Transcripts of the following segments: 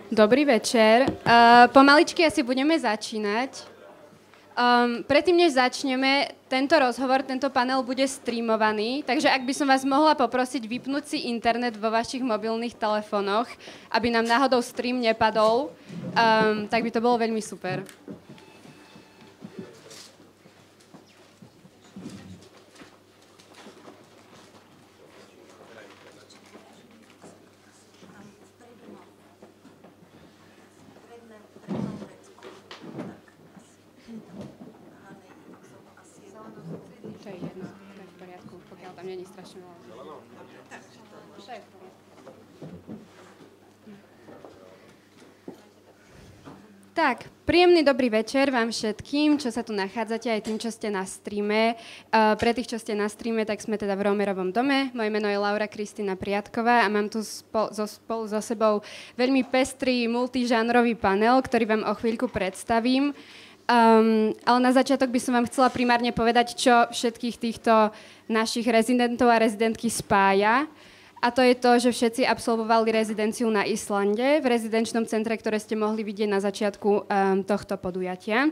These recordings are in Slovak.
Dobrý večer. Pomaličky asi budeme začínať. Predtým, než začneme, tento rozhovor, tento panel bude streamovaný, takže ak by som vás mohla poprosiť vypnúť si internet vo vašich mobilných telefónoch, aby nám náhodou stream nepadol, tak by to bolo veľmi super. Nie je strašne veľa. Tak, príjemný dobrý večer vám všetkým, čo sa tu nachádzate, aj tým, čo ste na streame. Pre tých, čo ste na streame, tak sme teda v Romerovom dome. Moje meno je Laura Kristína Priatková a mám tu spolu so sebou veľmi pestrý multižánrový panel, ktorý vám o chvíľku predstavím. Ale na začiatok by som vám chcela primárne povedať, čo všetkých týchto našich rezidentov a rezidentky spája. A to je to, že všetci absolvovali rezidenciu na Islande, v rezidenčnom centre, ktoré ste mohli vidieť na začiatku tohto podujatia,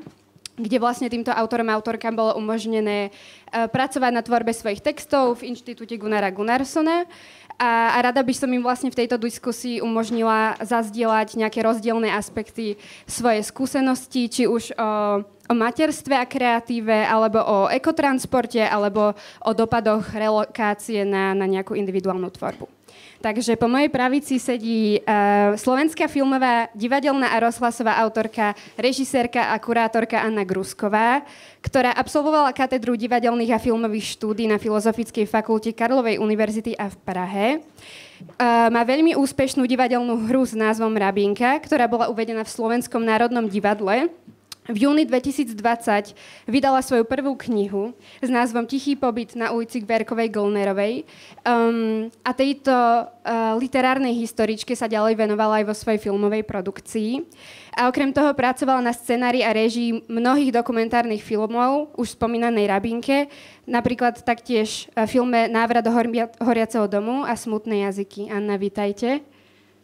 kde vlastne týmto autorom a autorkám bolo umožnené pracovať na tvorbe svojich textov v inštitúte Gunnara Gunnarssona. A rada by som im vlastne v tejto diskusii umožnila zazdieľať nejaké rozdielne aspekty svojej skúsenosti, či už o materstve a kreatíve, alebo o ekotransporte, alebo o dopadoch relokácie na nejakú individuálnu tvorbu. Takže po mojej pravici sedí slovenská filmová, divadelná a rozhlasová autorka, režisérka a kurátorka Anna Grusková, ktorá absolvovala katedru divadelných a filmových štúdií na Filozofickej fakulte Karlovej univerzity a v Prahe. Má veľmi úspešnú divadelnú hru s názvom Rabinka, ktorá bola uvedená v Slovenskom národnom divadle. V júni 2020 vydala svoju prvú knihu s názvom Tichý pobyt na ulici Verkovej Gollnerovej a tejto literárnej historičke sa ďalej venovala aj vo svojej filmovej produkcii. A okrem toho pracovala na scenári a réžii mnohých dokumentárnych filmov, už spomínanej Rabinke, napríklad taktiež filme Návrat do horiaceho domu a Smutné jazyky. Anna, vítajte.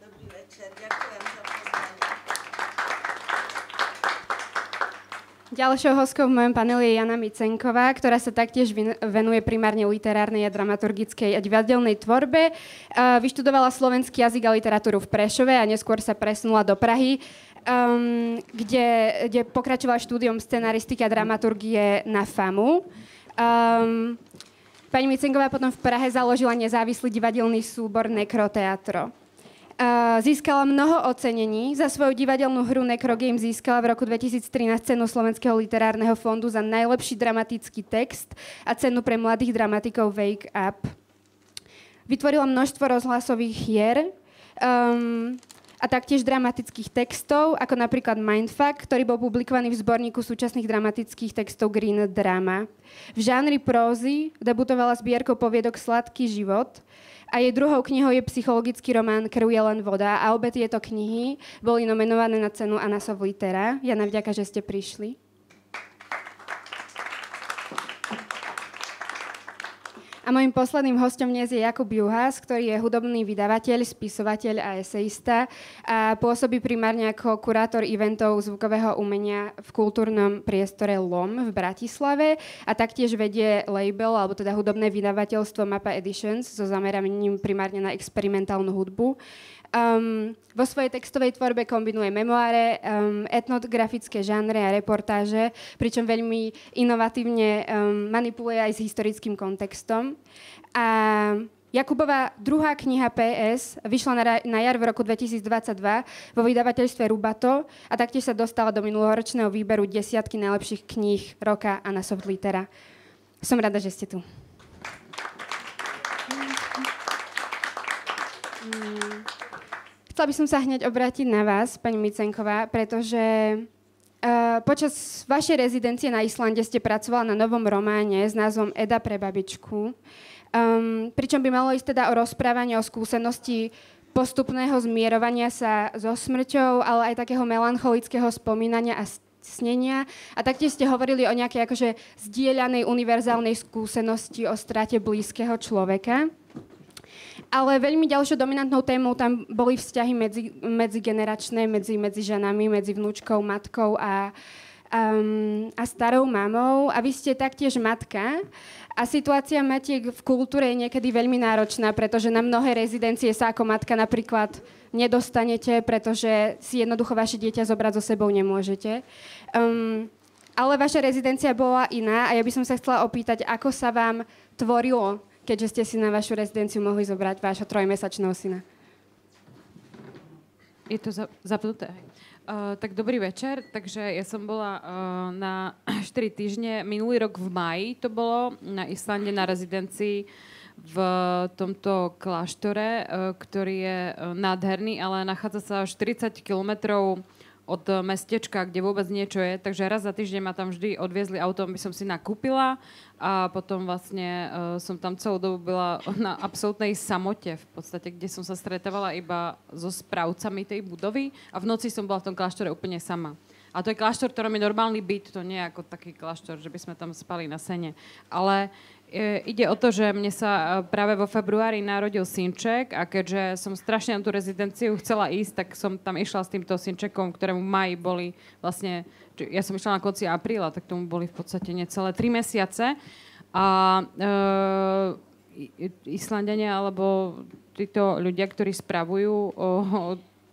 Dobrý večer, ďakujem za pozvanie. Ďalšou hostkou v mojom paneli je Jana Micenková, ktorá sa taktiež venuje primárne literárnej a dramaturgickej a divadelnej tvorbe. Vyštudovala slovenský jazyk a literatúru v Prešove a neskôr sa presunula do Prahy, kde pokračovala štúdiom scenaristiky a dramaturgie na FAMU. Pani Micenková potom v Prahe založila nezávislý divadelný súbor Nekroteatro. Získala mnoho ocenení. Za svoju divadelnú hru Necrogame získala v roku 2013 cenu Slovenského literárneho fondu za najlepší dramatický text a cenu pre mladých dramatikov Wake Up. Vytvorila množstvo rozhlasových hier a taktiež dramatických textov, ako napríklad Mindfuck, ktorý bol publikovaný v zborníku súčasných dramatických textov Green Drama. V žánri prózy debutovala zbierkou poviedok Sladký život a jej druhou knihou je psychologický román Krv je len voda a obe tieto knihy boli nominované na cenu Anna Sow-Litera. Jana, vďaka, že ste prišli. A mojím posledným hosťom dnes je Jakub Juhás, ktorý je hudobný vydavateľ, spisovateľ a eseista a pôsobí primárne ako kurátor eventov zvukového umenia v kultúrnom priestore LOM v Bratislave a taktiež vedie label, alebo teda hudobné vydavateľstvo Mapa Editions so zameraním primárne na experimentálnu hudbu. Vo svojej textovej tvorbe kombinuje memoáre, etnografické žánre a reportáže, pričom veľmi inovatívne manipuluje aj s historickým kontextom. A Jakubová druhá kniha PS vyšla na jar v roku 2022 vo vydavateľstve Rubato a taktiež sa dostala do minuloročného výberu 10 najlepších kníh roka Anna Sow-Litera. Som rada, že ste tu. Chcela by som sa hneď obrátiť na vás, pani Micenková, pretože počas vašej rezidencie na Islande ste pracovala na novom románe s názvom Eda pre babičku, pričom by malo ísť teda o rozprávanie o skúsenosti postupného zmierovania sa so smrťou, ale aj takého melancholického spomínania a snenia. A taktiež ste hovorili o nejakej akože zdieľanej univerzálnej skúsenosti o strate blízkeho človeka. Ale veľmi ďalšou dominantnou témou tam boli vzťahy medzigeneračné, medzi ženami, medzi vnúčkou, matkou a starou mamou. A vy ste taktiež matka. A situácia matiek v kultúre je niekedy veľmi náročná, pretože na mnohé rezidencie sa ako matka napríklad nedostanete, pretože si jednoducho vaše dieťa zobrať so sebou nemôžete. Ale vaša rezidencia bola iná a ja by som sa chcela opýtať, ako sa vám tvorilo, keďže ste si na vašu rezidenciu mohli zobrať vášho 3-mesačného syna. Je to zapnuté. Tak dobrý večer. Takže ja som bola na 4 týždne, minulý rok v máji to bolo, na Islande na rezidencii v tomto kláštore, ktorý je nádherný, ale nachádza sa 40 kilometrov od mestečka, kde vôbec niečo je. Takže raz za týždeň ma tam vždy odviezli autom, by som si nakúpila a potom vlastne som tam celú dobu bola na absolútnej samote v podstate, kde som sa stretávala iba so správcami tej budovy a v noci som bola v tom kláštore úplne sama. A to je kláštor, ktorom je normálny byt, to nie je ako taký kláštor, že by sme tam spali na sene. Ale ide o to, že mne sa práve vo februári narodil synček a keďže som strašne na tú rezidenciu chcela ísť, tak som tam išla s týmto synčekom, ktorému v máji boli vlastne, ja som išla na konci apríla, tak tomu boli v podstate necelé 3 mesiace. A Islandania alebo títo ľudia, ktorí spravujú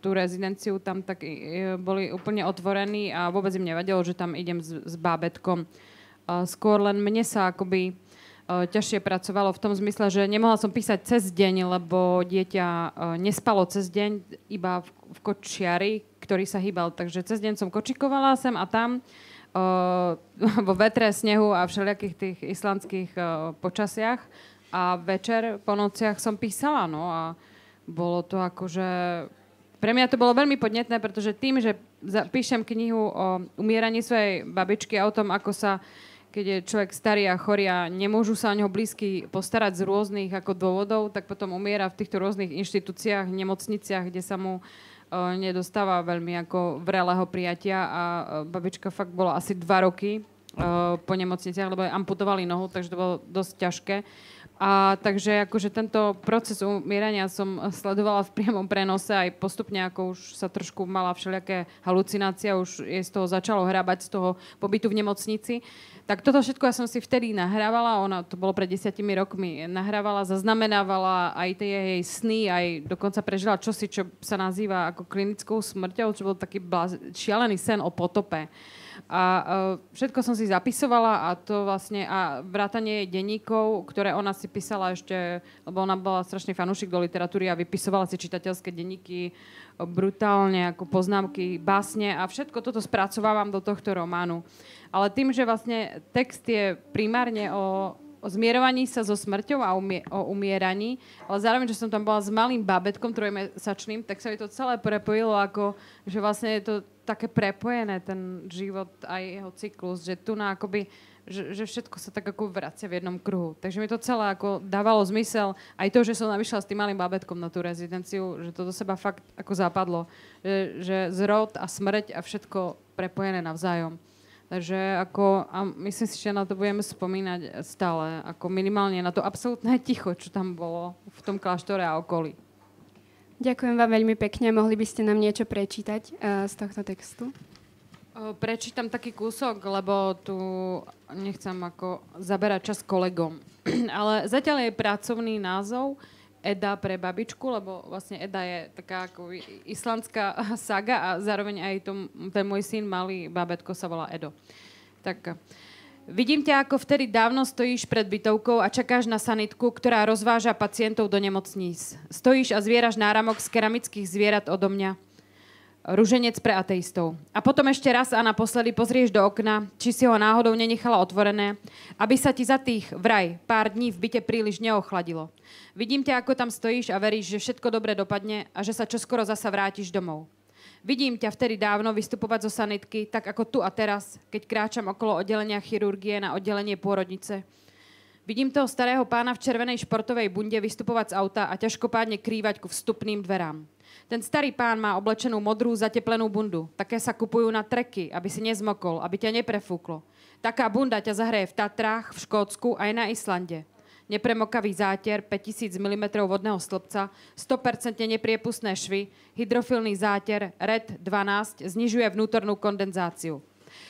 tú rezidenciu, tam tak boli úplne otvorení a vôbec im nevadilo, že tam idem s bábätkom. Skôr len mne sa akoby ťažšie pracovalo v tom zmysle, že nemohla som písať cez deň, lebo dieťa nespalo cez deň, iba v kočiari, ktorý sa hýbal. Takže cez deň som kočikovala sem a tam vo vetre, snehu a všelijakých tých islandských počasiach. A večer po nociach som písala, no a bolo to akože... Pre mňa to bolo veľmi podnetné, pretože tým, že píšem knihu o umieraní svojej babičky a o tom, ako sa keď je človek starý a chorý a nemôžu sa o neho blízky postarať z rôznych ako dôvodov, tak potom umiera v týchto rôznych inštitúciách, nemocniciach, kde sa mu nedostáva veľmi ako vrelého prijatia a babička fakt bola asi 2 roky po nemocniciach, lebo jej amputovali nohu, takže to bolo dosť ťažké. A takže akože tento proces umierania som sledovala v priamom prenose aj postupne, ako už sa trošku mala všelijaké halucinácie, už je z toho začalo hrábať z toho pobytu v nemocnici. Tak toto všetko ja som si vtedy nahrávala, ona to bolo pred 10 rokmi, nahrávala, zaznamenávala aj tie jej sny, aj dokonca prežila čosi, čo sa nazýva ako klinickou smrťou, čo bol taký šialený sen o potope. A všetko som si zapisovala a to vlastne, a vrátanie jej denníkov, ktoré ona si písala ešte, lebo ona bola strašný fanúšik do literatúry a vypisovala si čitateľské denníky brutálne, ako poznámky, básne a všetko toto spracovávam do tohto románu. Ale tým, že vlastne text je primárne o zmierovaní sa so smrťou a o umieraní, ale zároveň, že som tam bola s malým bábätkom, trojmesačným, tak sa mi to celé prepojilo ako, že vlastne je to také prepojené, ten život aj jeho cyklus, že tu na akoby, že všetko sa tak ako vracia v jednom kruhu. Takže mi to celé ako dávalo zmysel. Aj to, že som vyšla s tým malým bábätkom na tú rezidenciu, že to do seba fakt ako zapadlo. Že zrod a smrť a všetko prepojené navzájom. Takže ako, a myslím si, že na to budeme spomínať stále, ako minimálne na to absolútne ticho, čo tam bolo v tom kláštore a okolí. Ďakujem vám veľmi pekne. Mohli by ste nám niečo prečítať z tohto textu? Prečítam taký kúsok, lebo tu nechcem ako zaberať čas kolegom. Ale zatiaľ je pracovný názov Eda pre babičku, lebo vlastne Eda je taká ako islandská saga a zároveň aj ten môj syn, malý bábätko, sa volá Edo. Tak... Vidím ťa, ako vtedy dávno stojíš pred bytovkou a čakáš na sanitku, ktorá rozváža pacientov do nemocníc. Stojíš a zvieraš náramok z keramických zvierat odo mňa. Ruženec pre ateistov. A potom ešte raz a naposledy pozrieš do okna, či si ho náhodou nenechala otvorené, aby sa ti za tých, vraj, pár dní v byte príliš neochladilo. Vidím ťa, ako tam stojíš a veríš, že všetko dobre dopadne a že sa čoskoro zasa vrátiš domov. Vidím ťa vtedy dávno vystupovať zo sanitky, tak ako tu a teraz, keď kráčam okolo oddelenia chirurgie na oddelenie pôrodnice. Vidím toho starého pána v červenej športovej bunde vystupovať z auta a ťažkopádne krývať ku vstupným dverám. Ten starý pán má oblečenú modrú zateplenú bundu. Také sa kupujú na treky, aby si nezmokol, aby ťa neprefúklo. Taká bunda ťa zahreje v Tatrách, v Škótsku aj na Islande. nepremokavý zátier, 5000 mm vodného stĺpca, 100% nepriepustné švy, hydrofilný zátier, RED 12 znižuje vnútornú kondenzáciu.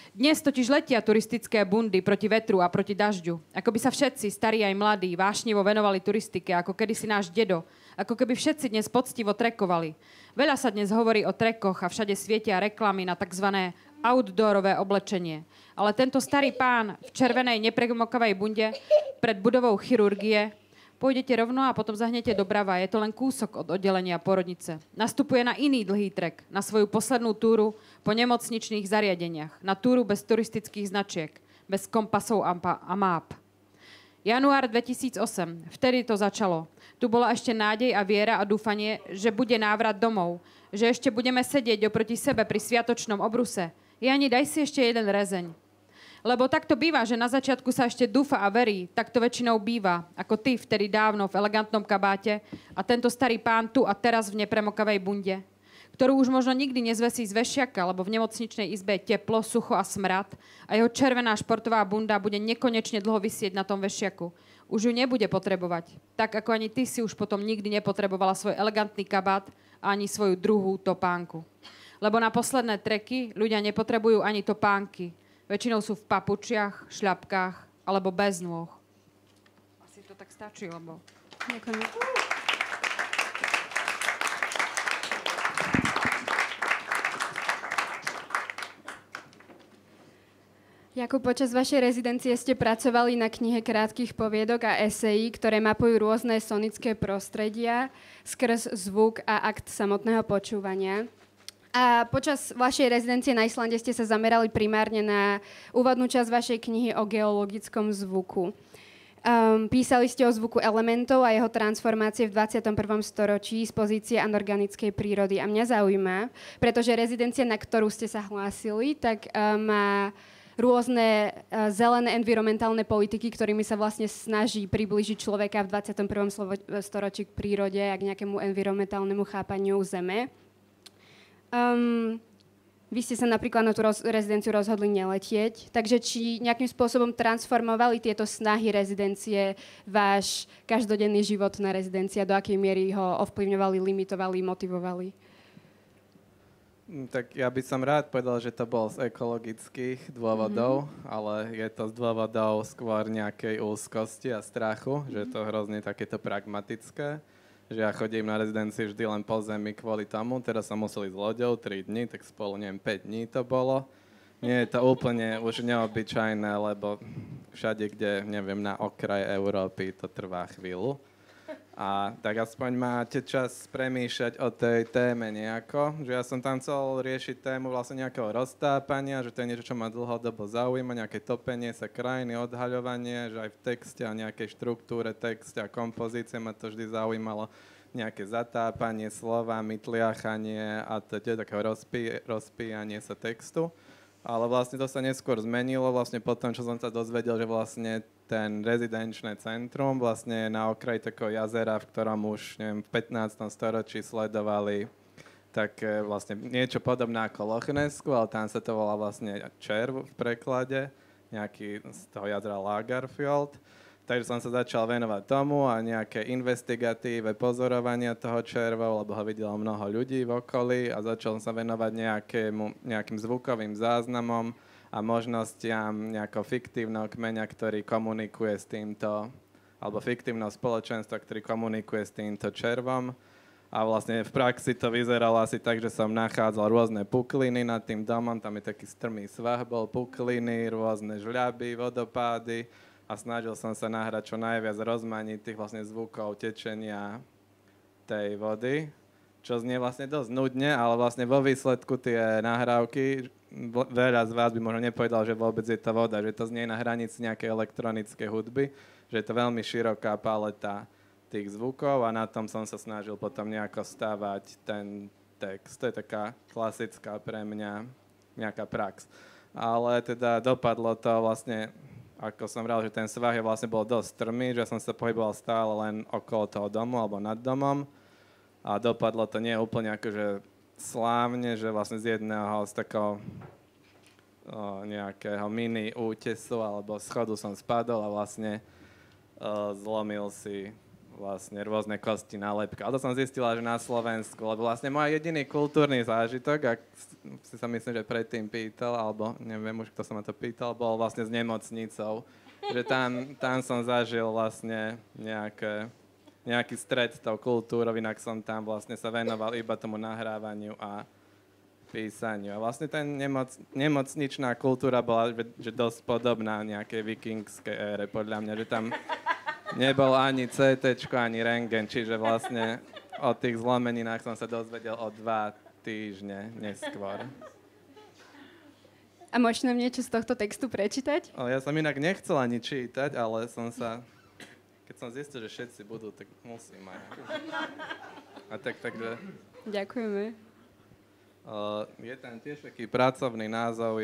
Dnes totiž letia turistické bundy proti vetru a proti dažďu. Ako by sa všetci, starí aj mladí, vášnivo venovali turistike, ako kedysi náš dedo. Ako keby všetci dnes poctivo trekovali. Veľa sa dnes hovorí o trekoch a všade svietia reklamy na tzv. Outdoorové oblečenie. Ale tento starý pán v červenej nepremokavej bunde pred budovou chirurgie pôjdete rovno a potom zahnete doprava. Je to len kúsok od oddelenia porodnice. Nastupuje na iný dlhý trek, na svoju poslednú túru po nemocničných zariadeniach. Na túru bez turistických značiek, bez kompasov a máp. Január 2008. Vtedy to začalo. Tu bola ešte nádej a viera a dúfanie, že bude návrat domov. Že ešte budeme sedieť oproti sebe pri sviatočnom obruse. Jani, daj si ešte jeden rezeň. Lebo takto býva, že na začiatku sa ešte dúfa a verí, tak to väčšinou býva, ako ty vtedy dávno v elegantnom kabáte a tento starý pán tu a teraz v nepremokavej bunde, ktorú už možno nikdy nezvesí z vešiaka, lebo v nemocničnej izbe je teplo, sucho a smrad a jeho červená športová bunda bude nekonečne dlho visieť na tom vešiaku. Už ju nebude potrebovať, tak ako ani ty si už potom nikdy nepotrebovala svoj elegantný kabát a ani svoju druhú topánku. Lebo na posledné treky ľudia nepotrebujú ani topánky. Väčšinou sú v papučiach, šľapkách alebo bez nôh. Asi to tak stačí, lebo... Ďakujem. Jakub, počas vašej rezidencie ste pracovali na knihe krátkych poviedok a esejí, ktoré mapujú rôzne sonické prostredia skrz zvuk a akt samotného počúvania. A počas vašej rezidencie na Islande ste sa zamerali primárne na úvodnú časť vašej knihy o geologickom zvuku. Písali ste o zvuku elementov a jeho transformácie v 21. storočí z pozície anorganickej prírody. A mňa zaujíma, pretože rezidencia, na ktorú ste sa hlásili, tak má rôzne zelené environmentálne politiky, ktorými sa vlastne snaží priblížiť človeka v 21. storočí k prírode a k nejakému environmentálnemu chápaniu Zeme. Vy ste sa napríklad na tú rezidenciu rozhodli neletieť, takže či nejakým spôsobom transformovali tieto snahy rezidencie váš každodenný život na rezidencii a do akej miery ho ovplyvňovali, limitovali, motivovali? Tak ja by som rád povedal, že to bol z ekologických dôvodov, ale je to z dôvodov skôr nejakej úzkosti a strachu, že je to hrozne takéto pragmatické. Že ja chodím na rezidencii vždy len po zemi kvôli tomu. Teraz som musel ísť loďou 3 dní, tak spolu, neviem, 5 dní to bolo. Nie je to úplne už neobyčajné, lebo všade, kde, neviem, na okraji Európy to trvá chvíľu. A tak aspoň máte čas premýšľať o tej téme nejako. Že ja som tam chcel riešiť tému vlastne nejakého roztápania, že to je niečo, čo ma dlhodobo zaujíma, nejaké topenie sa krajiny, odhaľovanie, že aj v texte a nejakej štruktúre texte a kompozície ma to vždy zaujímalo. Nejaké zatápanie slovami, tliachanie a teda takého rozpíjanie sa textu. Ale vlastne to sa neskôr zmenilo, vlastne potom, čo som sa dozvedel, že vlastne ten rezidenčné centrum vlastne je na okraji takého jazera, v ktorom už, neviem, v 15. storočí sledovali tak vlastne niečo podobné ako Loch Nessku, ale tam sa to volá vlastne červ v preklade, nejaký z toho jazera Lagerfjord. Takže som sa začal venovať tomu a nejaké investigatíve pozorovania toho červa, lebo ho videlo mnoho ľudí v okolí a začal som sa venovať nejakým zvukovým záznamom a možnostiam nejakého fiktívneho kmeňa, ktorý komunikuje s týmto, alebo fiktívneho spoločenstva, ktorý komunikuje s týmto červom. A vlastne v praxi to vyzeralo asi tak, že som nachádzal rôzne pukliny nad tým domom, tam je taký strmý svah, bol pukliny, rôzne žľaby, vodopády. A snažil som sa nahrať čo najviac rozmanitých vlastne zvukov tečenia tej vody, čo znie vlastne dosť nudne, ale vlastne vo výsledku tie nahrávky, veľa z vás by možno nepovedal, že vôbec je to voda, že to znie na hranici nejakej elektronickej hudby, že je to veľmi široká paleta tých zvukov a na tom som sa snažil potom nejako stavať ten text. To je taká klasická pre mňa nejaká prax. Ale teda dopadlo to vlastne, ako som rád, že ten svah vlastne bol dosť strmý, že som sa pohyboval stále len okolo toho domu alebo nad domom a dopadlo to nie úplne akože slávne, že vlastne z jedného z takého nejakého mini útesu alebo schodu som spadol a vlastne zlomil si vlastne rôzne kosti na lebke. Ale to som zistila, že na Slovensku, lebo vlastne môj jediný kultúrny zážitok, ak si sa myslím, že predtým pýtal, alebo neviem už, kto sa ma to pýtal, bol vlastne s nemocnicou. Že tam som zažil vlastne nejaký stret s tou kultúrou, inak som tam vlastne sa venoval iba tomu nahrávaniu a písaniu. A vlastne tá nemocničná kultúra bola že dosť podobná nejakej vikingskej ére, podľa mňa, že tam nebol ani CT, ani rentgen, čiže vlastne o tých zlomeninách som sa dozvedel o 2 týždne neskôr. A môžeš nám niečo z tohto textu prečítať? Ja som inak nechcel ani čítať, ale keď som zistil, že všetci budú, tak musím aj. A takže... Ďakujeme. Je tam tiež taký pracovný názov,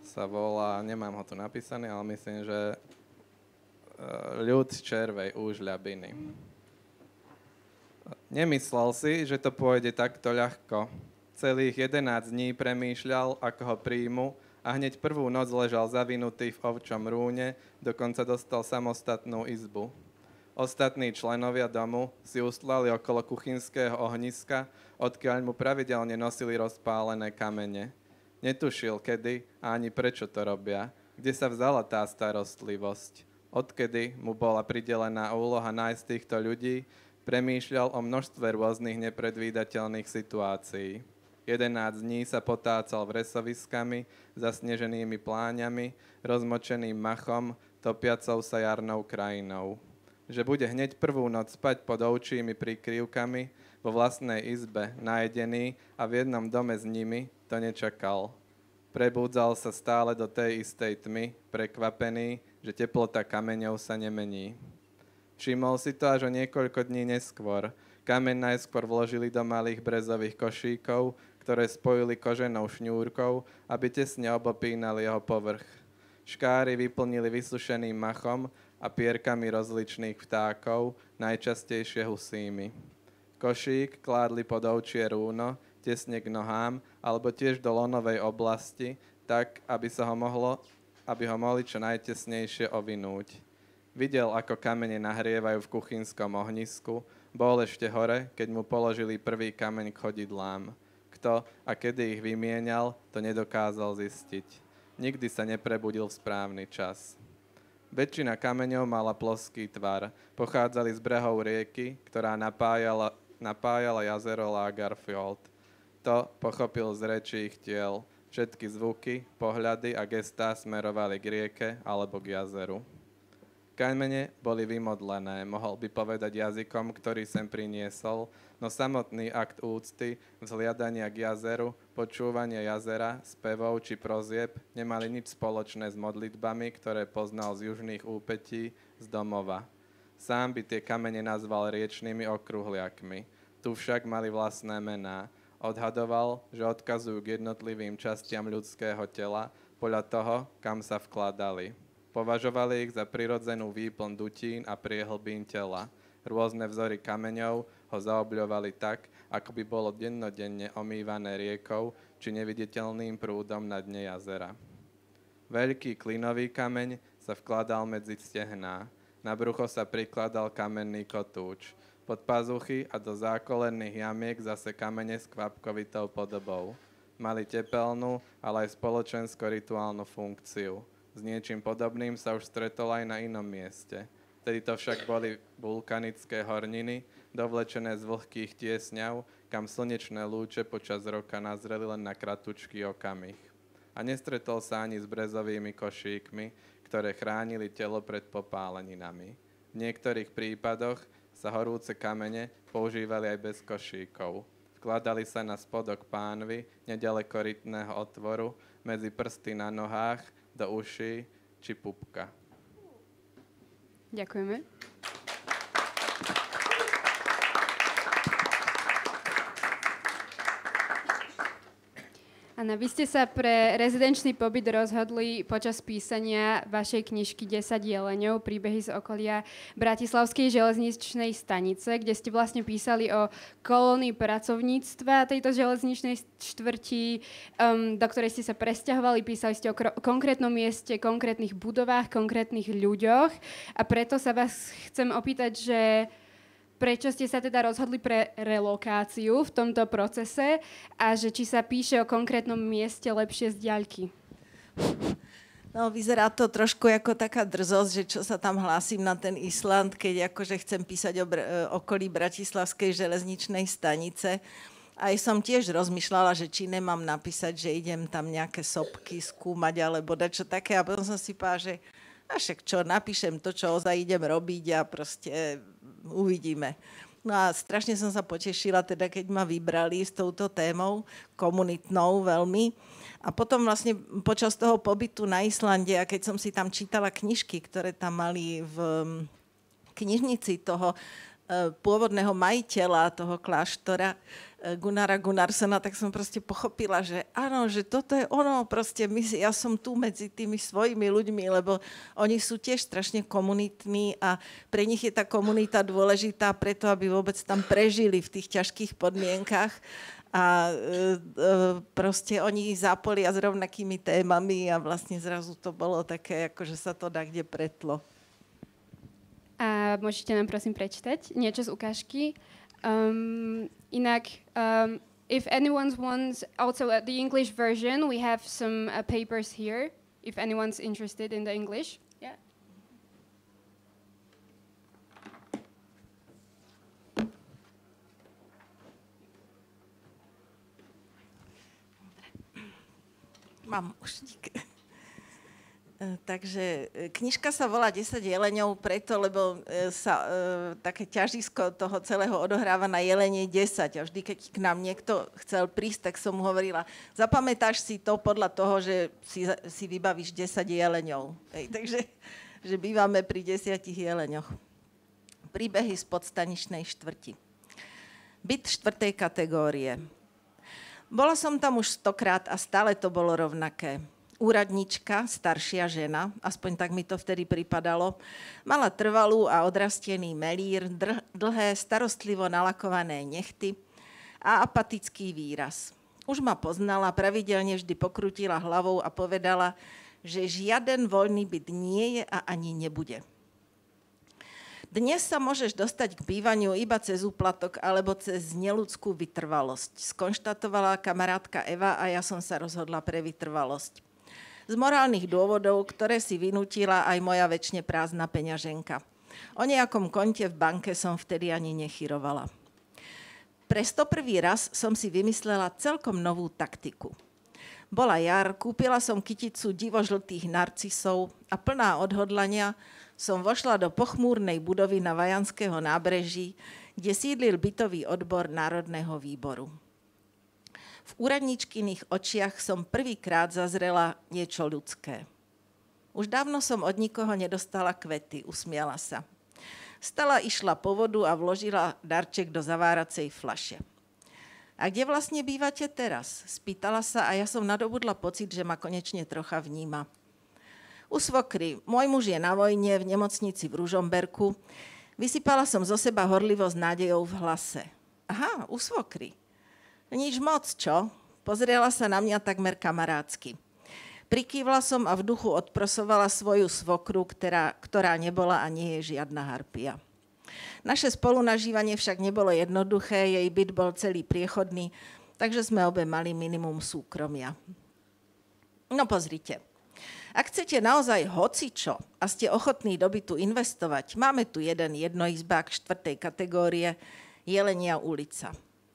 sa volá, nemám ho tu napísaný, ale myslím, že ľud z červej úžľabiny. Nemyslel si, že to pôjde takto ľahko. Celých 11 dní premýšľal, ako ho príjmu a hneď prvú noc ležal zavinutý v ovčom rúne, dokonca dostal samostatnú izbu. Ostatní členovia domu si ustlali okolo kuchynského ohniska, odkiaľ mu pravidelne nosili rozpálené kamene. Netušil, kedy a ani prečo to robia, kde sa vzala tá starostlivosť. Odkedy mu bola pridelená úloha nájsť týchto ľudí, premýšľal o množstve rôznych nepredvídateľných situácií. 11 dní sa potácal vresoviskami, zasneženými pláňami, rozmočeným machom, topiacou sa jarnou krajinou. Že bude hneď prvú noc spať pod ovčími prikryvkami, vo vlastnej izbe, najedený a v jednom dome s nimi, to nečakal. Prebúdzal sa stále do tej istej tmy, prekvapený, že teplota kameňov sa nemení. Všimol si to až o niekoľko dní neskôr. Kameň najskôr vložili do malých brezových košíkov, ktoré spojili koženou šňúrkou, aby tesne obopínali jeho povrch. Škáry vyplnili vysušeným machom a pierkami rozličných vtákov, najčastejšie husími. Košík kládli pod ovčie rúno, tesne k nohám, alebo tiež do lonovej oblasti, tak, aby ho mohli čo najtesnejšie ovinúť. Videl, ako kamene nahrievajú v kuchynskom ohnisku, bol ešte hore, keď mu položili prvý kameň k chodidlám. Kto a kedy ich vymienial, to nedokázal zistiť. Nikdy sa neprebudil v správny čas. Väčšina kameňov mala ploský tvar. Pochádzali z brehov rieky, ktorá napájala jazero Lagerfjord. To pochopil z rečí ich tiel. Všetky zvuky, pohľady a gestá smerovali k rieke alebo k jazeru. Kamene boli vymodlené, mohol by povedať jazykom, ktorý sem priniesol, no samotný akt úcty, vzhliadania k jazeru, počúvania jazera, spevov či prozieb nemali nič spoločné s modlitbami, ktoré poznal z južných úpetí z domova. Sám by tie kamene nazval riečnymi okruhliakmi. Tu však mali vlastné mená. Odhadoval, že odkazujú k jednotlivým častiam ľudského tela podľa toho, kam sa vkladali. Považovali ich za prirodzenú výplň dutín a priehlbín tela. Rôzne vzory kameňov ho zaobľovali tak, ako by bolo dennodenne omývané riekou či neviditeľným prúdom na dne jazera. Veľký klinový kameň sa vkladal medzi stehná. Na brucho sa prikladal kamenný kotúč. Pod pazuchy a do zákolenných jamiek zase kamene s kvapkovitou podobou. Mali tepelnú, ale aj spoločensko-rituálnu funkciu. S niečím podobným sa už stretol aj na inom mieste. Vtedy to však boli vulkanické horniny, dovlečené z vlhkých tiesňav, kam slnečné lúče počas roka nazreli len na kratučký okamih. A nestretol sa ani s brezovými košíkmi, ktoré chránili telo pred popáleninami. V niektorých prípadoch sa horúce kamene používali aj bez košíkov. Vkladali sa na spodok pánvy, neďaleko rytného otvoru, medzi prsty na nohách, do uší či pupka. Ďakujeme. A Anna, vy ste sa pre rezidenčný pobyt rozhodli počas písania vašej knižky 10 jeleňov, príbehy z okolia Bratislavskej železničnej stanice, kde ste vlastne písali o kolónii pracovníctva tejto železničnej štvrti, do ktorej ste sa presťahovali, písali ste o konkrétnom mieste, konkrétnych budovách, konkrétnych ľuďoch a preto sa vás chcem opýtať, že prečo ste sa teda rozhodli pre relokáciu v tomto procese a že či sa píše o konkrétnom mieste lepšie z diaľky? No, vyzerá to trošku ako taká drzosť, že čo sa tam hlásim na ten Island, keď akože chcem písať o okolí Bratislavskej železničnej stanice. Aj som tiež rozmýšľala, že či nemám napísať, že idem tam nejaké sopky skúmať alebo dačo také. A potom som si povedala, že však čo, napíšem to, čo ozaj idem robiť a proste uvidíme. No a strašne som sa potešila, teda keď ma vybrali s touto témou, komunitnou veľmi. A potom vlastne počas toho pobytu na Islande, a keď som si tam čítala knižky, ktoré tam mali v knižnici toho pôvodného majiteľa toho kláštora, Gunnara Gunnarssona, tak som proste pochopila, že áno, že toto je ono, proste ja som tu medzi tými svojimi ľuďmi, lebo oni sú tiež strašne komunitní a pre nich je tá komunita dôležitá preto, aby vôbec tam prežili v tých ťažkých podmienkach a proste oni zápolia s rovnakými témami a vlastne zrazu to bolo také, ako že sa to dá kde pretlo. A môžete nám prosím prečítať niečo z ukážky? If anyone wants also the English version, we have some papers here. If anyone's interested in the English, yeah. Mám uštík. Takže knižka sa volá 10 jeleňov preto, lebo sa také ťažisko toho celého odohráva na jelenie 10. A vždy, keď k nám niekto chcel prísť, tak som mu hovorila, zapamätáš si to podľa toho, že si vybavíš 10 jeleňov. Takže že bývame pri 10 jeleňoch. Príbehy z podstaničnej štvrti. Byt 4. kategórie. Bola som tam už 100-krát a stále to bolo rovnaké. Úradnička, staršia žena, aspoň tak mi to vtedy pripadalo, mala trvalú a odrastený melír, dlhé, starostlivo nalakované nechty a apatický výraz. Už ma poznala, pravidelne vždy pokrutila hlavou a povedala, že žiaden voľný byt nie je a ani nebude. Dnes sa môžeš dostať k bývaniu iba cez úplatok alebo cez neľudskú vytrvalosť, skonštatovala kamarátka Eva a ja som sa rozhodla pre vytrvalosť. Z morálnych dôvodov, ktoré si vynútila aj moja večne prázdna peňaženka. O nejakom konte v banke som vtedy ani nechyrovala. Pre 101. raz som si vymyslela celkom novú taktiku. Bola jar, kúpila som kyticu divožltých narcisov a plná odhodlania som vošla do pochmúrnej budovy na Vajanského nábreží, kde sídlil bytový odbor Národného výboru. V úradničkyných očiach som prvýkrát zazrela niečo ľudské. Už dávno som od nikoho nedostala kvety, usmiala sa. Stala, išla po vodu a vložila darček do zaváracej fľaše. A kde vlastne bývate teraz? Spýtala sa a ja som nadobudla pocit, že ma konečne trocha vníma. U svokry. Môj muž je na vojne v nemocnici v Ružomberku. Vysypala som zo seba horlivo s nádejou v hlase. Aha, u svokry. Nič moc, čo? Pozrela sa na mňa takmer kamarátsky. Prikývla som a v duchu odprosovala svoju svokru, ktorá nebola a nie je žiadna harpia. Naše spolunažívanie však nebolo jednoduché, jej byt bol celý priechodný, takže sme obe mali minimum súkromia. No pozrite, ak chcete naozaj hocičo a ste ochotní do bytu investovať, máme tu jeden jednoizbák 4. kategórie, Jelenia ulica.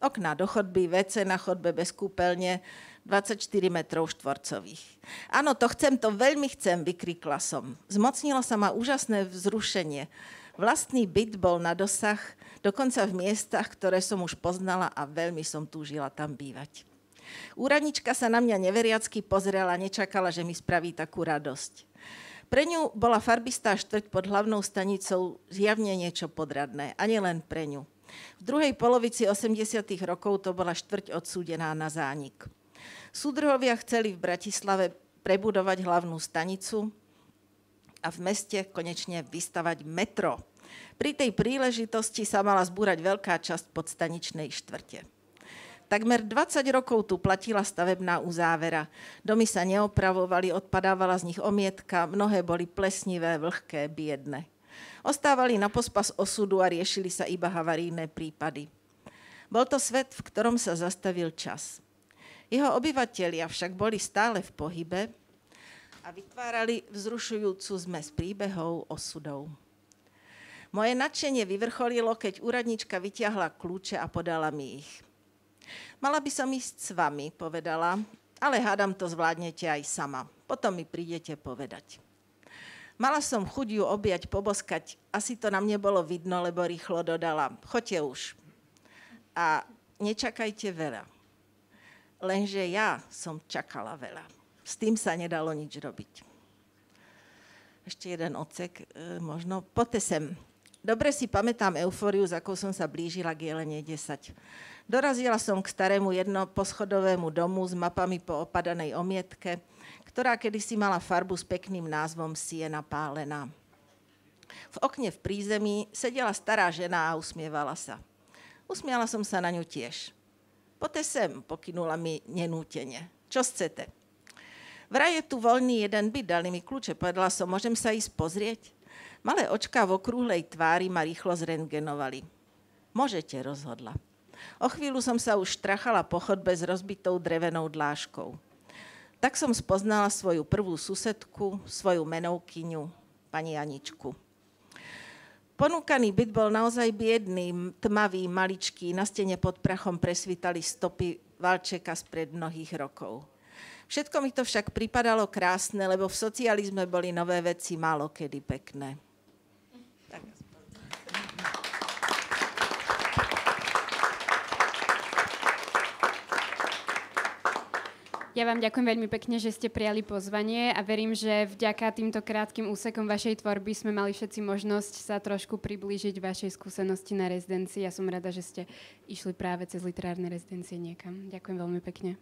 Okná do chodby, WC na chodbe bez kúpeľne, 24 metrov štvorcových. Áno, to veľmi chcem, vykrikla som. Zmocnilo sa ma úžasné vzrušenie. Vlastný byt bol na dosah, dokonca v miestach, ktoré som už poznala a veľmi som túžila tam bývať. Úradnička sa na mňa neveriacky pozrela, nečakala, že mi spraví takú radosť. Pre ňu bola farbistá štvrť pod hlavnou stanicou zjavne niečo podradné, ani len pre ňu. V druhej polovici 80. rokov to bola štvrť odsúdená na zánik. Súdruhovia chceli v Bratislave prebudovať hlavnú stanicu a v meste konečne vystavať metro. Pri tej príležitosti sa mala zbúrať veľká časť podstaničnej štvrte. Takmer 20 rokov tu platila stavebná uzávera. Domy sa neopravovali, odpadávala z nich omietka, mnohé boli plesnivé, vlhké, biedne. Ostávali na pospas osudu a riešili sa iba havarijné prípady. Bol to svet, v ktorom sa zastavil čas. Jeho obyvatelia však boli stále v pohybe a vytvárali vzrušujúcu zmes príbehov, osudov. Moje nadšenie vyvrcholilo, keď úradnička vytiahla kľúče a podala mi ich. Mala by som ísť s vami, povedala, ale hádam to zvládnete aj sama. Potom mi prídete povedať. Mala som chuť ju objať, poboskať. Asi to na mne bolo vidno, lebo rýchlo dodala. Choďte už. A nečakajte veľa. Lenže ja som čakala veľa. S tým sa nedalo nič robiť. Ešte jeden odsek, možno. Poďte sem. Dobre si pamätám eufóriu, za akou som sa blížila k Jelene 10. Dorazila som k starému jednoposchodovému domu s mapami po opadanej omietke, ktorá kedysi mala farbu s pekným názvom Siena pálená. V okne v prízemí sedela stará žena a usmievala sa. Usmiala som sa na ňu tiež. Poďte sem, pokynula mi nenútene. Čo chcete? Vraj je tu voľný jeden byt, dali mi kľúče. Povedala som, môžem sa ísť pozrieť? Malé očká v okrúhlej tvári ma rýchlo zrentgenovali. Môžete, rozhodla. O chvíľu som sa už trachala po chodbe s rozbitou drevenou dláškou. Tak som spoznala svoju prvú susedku, svoju menovkyňu, pani Aničku. Ponúkaný byt bol naozaj biedný, tmavý, maličký, na stene pod prachom presvítali stopy valčeka spred mnohých rokov. Všetko mi to však pripadalo krásne, lebo v socializme boli nové veci málo kedy pekné. Ja vám ďakujem veľmi pekne, že ste prijali pozvanie a verím, že vďaka týmto krátkym úsekom vašej tvorby sme mali všetci možnosť sa trošku priblížiť vašej skúsenosti na rezidencii. Ja som rada, že ste išli práve cez literárne rezidencie niekam. Ďakujem veľmi pekne.